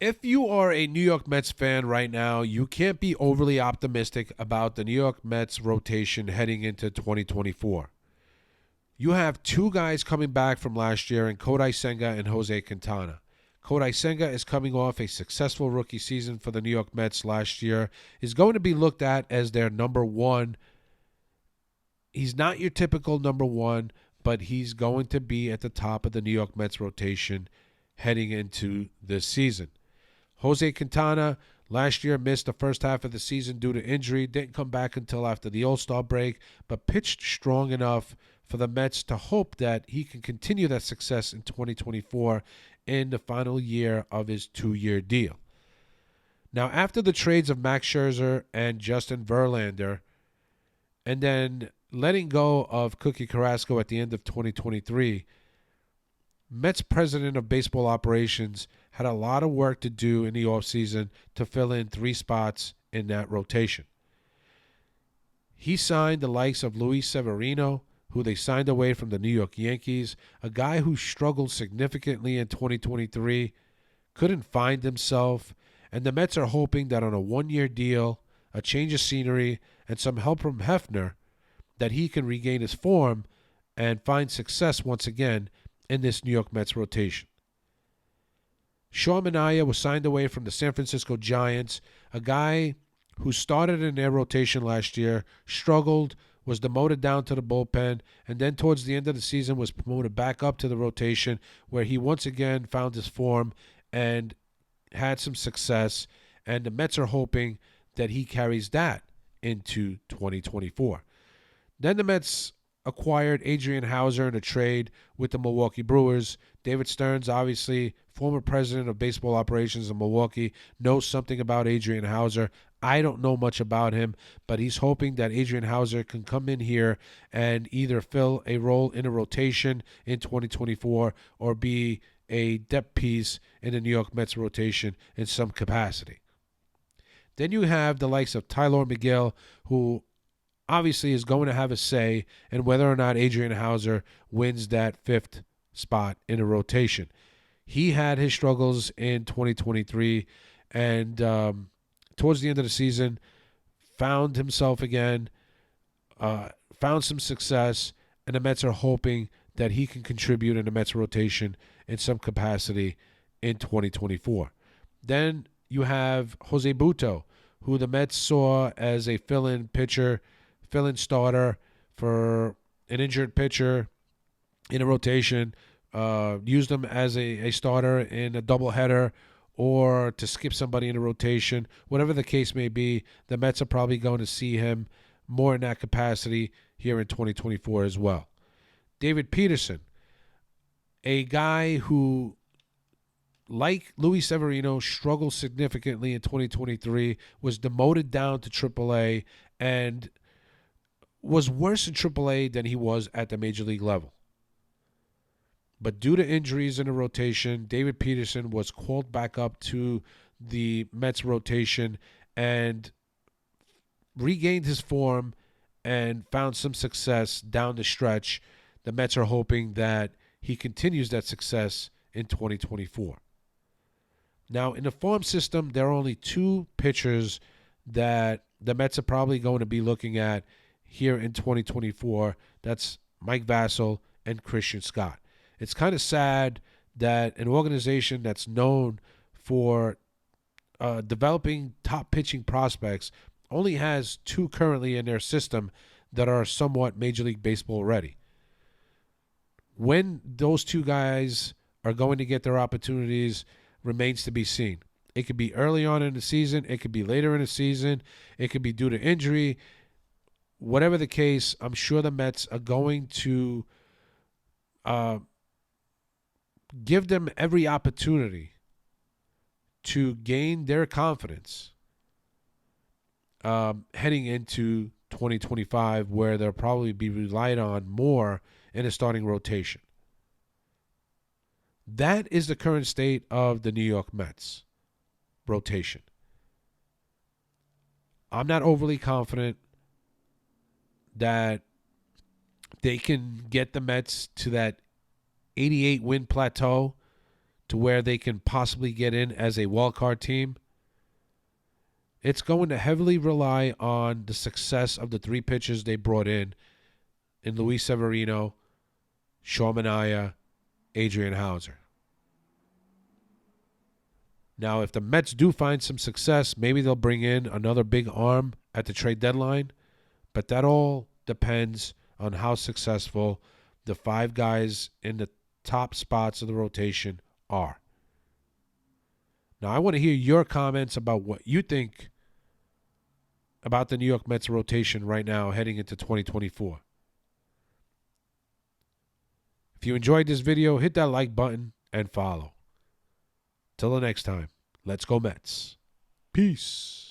If you are a New York Mets fan right now, you can't be overly optimistic about the New York Mets rotation heading into 2024. You have two guys coming back from last year in Kodai Senga and Jose Quintana. Kodai Senga is coming off a successful rookie season for the New York Mets last year, is going to be looked at as their number one. He's not your typical number one, but he's going to be at the top of the New York Mets rotation heading into this season. Jose Quintana last year missed the first half of the season due to injury, didn't come back until after the All-Star break, but pitched strong enough for the Mets to hope that he can continue that success in 2024 in the final year of his 2-year deal. Now, after the trades of Max Scherzer and Justin Verlander, and then letting go of Cookie Carrasco at the end of 2023, Mets president of baseball operations had a lot of work to do in the offseason to fill in 3 spots in that rotation. He signed the likes of Luis Severino, who they signed away from the New York Yankees, a guy who struggled significantly in 2023, couldn't find himself, and the Mets are hoping that on a 1-year deal, a change of scenery, and some help from Hefner, that he can regain his form and find success once again in this New York Mets rotation. Sean Manaea was signed away from the San Francisco Giants, a guy who started in their rotation last year, struggled, was demoted down to the bullpen, and then towards the end of the season was promoted back up to the rotation, where he once again found his form and had some success, and the Mets are hoping that he carries that into 2024. Then the Mets acquired Adrian Hauser in a trade with the Milwaukee Brewers. David Stearns, obviously former president of baseball operations in Milwaukee, knows something about Adrian Hauser. I don't know much about him, but he's hoping that Adrian Hauser can come in here and either fill a role in a rotation in 2024 or be a depth piece in the New York Mets rotation in some capacity. Then you have the likes of Tylor Megill, who obviously is going to have a say in whether or not Adrian Hauser wins that 5th spot in a rotation. He had his struggles in 2023, and towards the end of the season, found himself again, found some success, and the Mets are hoping that he can contribute in the Mets rotation in some capacity in 2024. Then you have Jose Butto, who the Mets saw as a fill-in pitcher, fill-in starter for an injured pitcher in a rotation, used him as a starter in a doubleheader or to skip somebody in a rotation. Whatever the case may be, the Mets are probably going to see him more in that capacity here in 2024 as well. David Peterson, a guy who, like Luis Severino, struggled significantly in 2023, was demoted down to AAA, and was worse in AAA than he was at the Major League level. But due to injuries in the rotation, David Peterson was called back up to the Mets rotation and regained his form and found some success down the stretch. The Mets are hoping that he continues that success in 2024. Now, in the farm system, there are only 2 pitchers that the Mets are probably going to be looking at here in 2024. That's Mike Vasil and Christian Scott. It's kind of sad that an organization that's known for developing top pitching prospects only has 2 currently in their system that are somewhat Major League Baseball ready. When those 2 guys are going to get their opportunities remains to be seen. It could be early on in the season. It could be later in the season. It could be due to injury. Whatever the case, I'm sure the Mets are going to give them every opportunity to gain their confidence heading into 2025, where they'll probably be relied on more in a starting rotation. That is the current state of the New York Mets rotation. I'm not overly confident that they can get the Mets to that 88 win plateau to where they can possibly get in as a wild card team, it's going to heavily rely on the success of the three pitchers they brought in Luis Severino, Sean Manaea, Adrian Hauser. Now, if the Mets do find some success, maybe they'll bring in another big arm at the trade deadline, but that all depends on how successful the five guys in the top spots of the rotation are. Now, I want to hear your comments about what you think about the New York Mets rotation right now heading into 2024. If you enjoyed this video, hit that like button and follow. Till the next time, let's go Mets. Peace.